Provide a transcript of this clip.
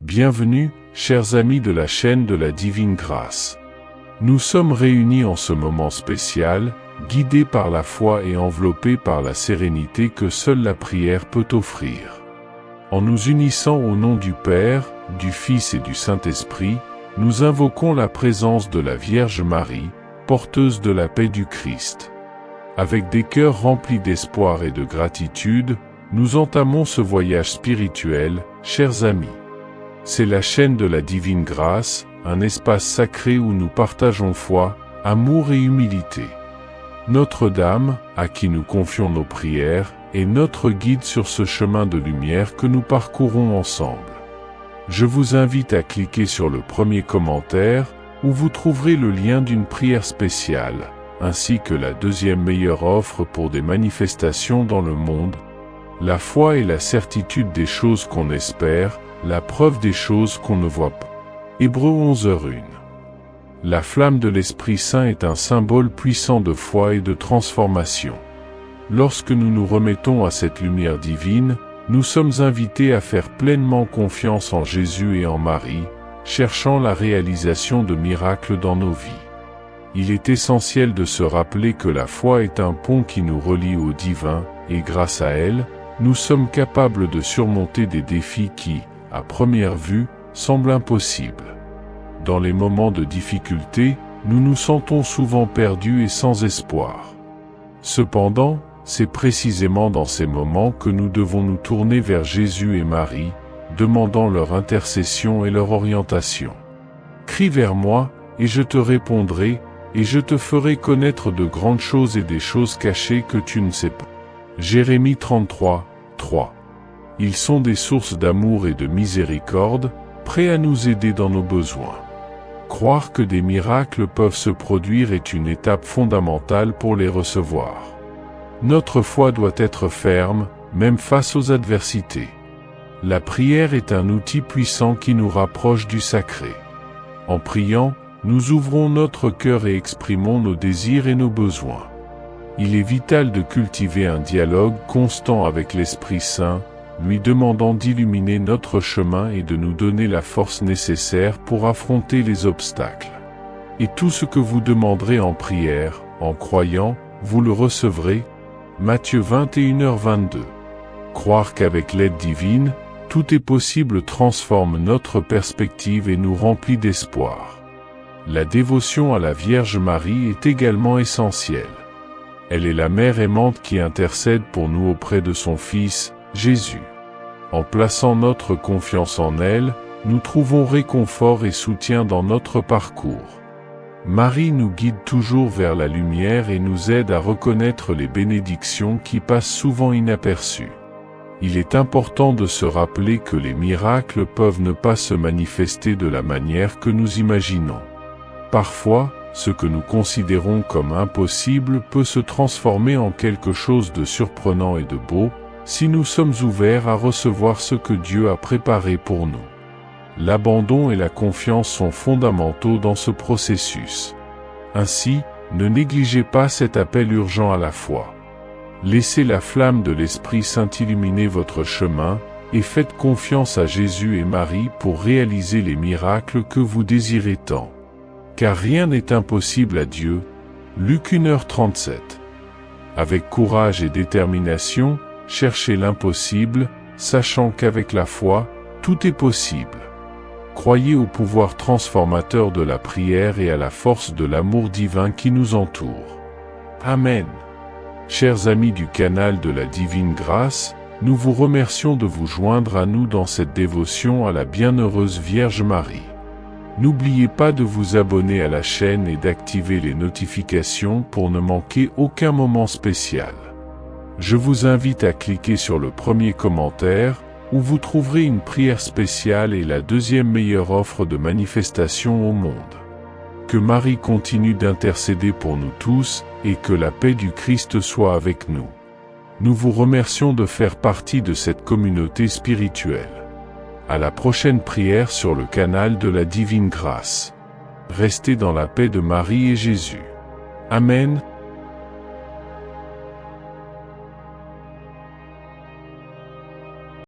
Bienvenue, chers amis de la chaîne de la Divine Grâce. Nous sommes réunis en ce moment spécial, guidés par la foi et enveloppés par la sérénité que seule la prière peut offrir. En nous unissant au nom du Père, du Fils et du Saint-Esprit, nous invoquons la présence de la Vierge Marie, porteuse de la paix du Christ. Avec des cœurs remplis d'espoir et de gratitude, nous entamons ce voyage spirituel, chers amis. C'est la chaîne de la Divine Grâce, un espace sacré où nous partageons foi, amour et humilité. Notre-Dame, à qui nous confions nos prières, est notre guide sur ce chemin de lumière que nous parcourons ensemble. Je vous invite à cliquer sur le premier commentaire, où vous trouverez le lien d'une prière spéciale, ainsi que la deuxième meilleure offre pour des manifestations dans le monde. La foi est la certitude des choses qu'on espère, la preuve des choses qu'on ne voit pas. Hébreux 11h01. La flamme de l'Esprit Saint est un symbole puissant de foi et de transformation. Lorsque nous nous remettons à cette lumière divine, nous sommes invités à faire pleinement confiance en Jésus et en Marie, cherchant la réalisation de miracles dans nos vies. Il est essentiel de se rappeler que la foi est un pont qui nous relie au divin, et grâce à elle, nous sommes capables de surmonter des défis qui, à première vue, semblent impossibles. Dans les moments de difficulté, nous nous sentons souvent perdus et sans espoir. Cependant, c'est précisément dans ces moments que nous devons nous tourner vers Jésus et Marie, demandant leur intercession et leur orientation. Crie vers moi, et je te répondrai, et je te ferai connaître de grandes choses et des choses cachées que tu ne sais pas. Jérémie 33, 3. Ils sont des sources d'amour et de miséricorde, prêts à nous aider dans nos besoins. Croire que des miracles peuvent se produire est une étape fondamentale pour les recevoir. Notre foi doit être ferme, même face aux adversités. La prière est un outil puissant qui nous rapproche du sacré. En priant, nous ouvrons notre cœur et exprimons nos désirs et nos besoins. Il est vital de cultiver un dialogue constant avec l'Esprit Saint, lui demandant d'illuminer notre chemin et de nous donner la force nécessaire pour affronter les obstacles. Et tout ce que vous demanderez en prière, en croyant, vous le recevrez. Matthieu 21h22. Croire qu'avec l'aide divine, tout est possible transforme notre perspective et nous remplit d'espoir. La dévotion à la Vierge Marie est également essentielle. Elle est la mère aimante qui intercède pour nous auprès de son Fils, Jésus. En plaçant notre confiance en elle, nous trouvons réconfort et soutien dans notre parcours. Marie nous guide toujours vers la lumière et nous aide à reconnaître les bénédictions qui passent souvent inaperçues. Il est important de se rappeler que les miracles peuvent ne pas se manifester de la manière que nous imaginons. Parfois, ce que nous considérons comme impossible peut se transformer en quelque chose de surprenant et de beau, si nous sommes ouverts à recevoir ce que Dieu a préparé pour nous. L'abandon et la confiance sont fondamentaux dans ce processus. Ainsi, ne négligez pas cet appel urgent à la foi. Laissez la flamme de l'Esprit Saint illuminer votre chemin, et faites confiance à Jésus et Marie pour réaliser les miracles que vous désirez tant. Car rien n'est impossible à Dieu. Luc 1h37. Avec courage et détermination, cherchez l'impossible, sachant qu'avec la foi, tout est possible. Croyez au pouvoir transformateur de la prière et à la force de l'amour divin qui nous entoure. Amen. Chers amis du canal de la Divine Grâce, nous vous remercions de vous joindre à nous dans cette dévotion à la bienheureuse Vierge Marie. N'oubliez pas de vous abonner à la chaîne et d'activer les notifications pour ne manquer aucun moment spécial. Je vous invite à cliquer sur le premier commentaire, où vous trouverez une prière spéciale et la deuxième meilleure offre de manifestation au monde. Que Marie continue d'intercéder pour nous tous, et que la paix du Christ soit avec nous. Nous vous remercions de faire partie de cette communauté spirituelle. À la prochaine prière sur le canal de la Divine Grâce. Restez dans la paix de Marie et Jésus. Amen.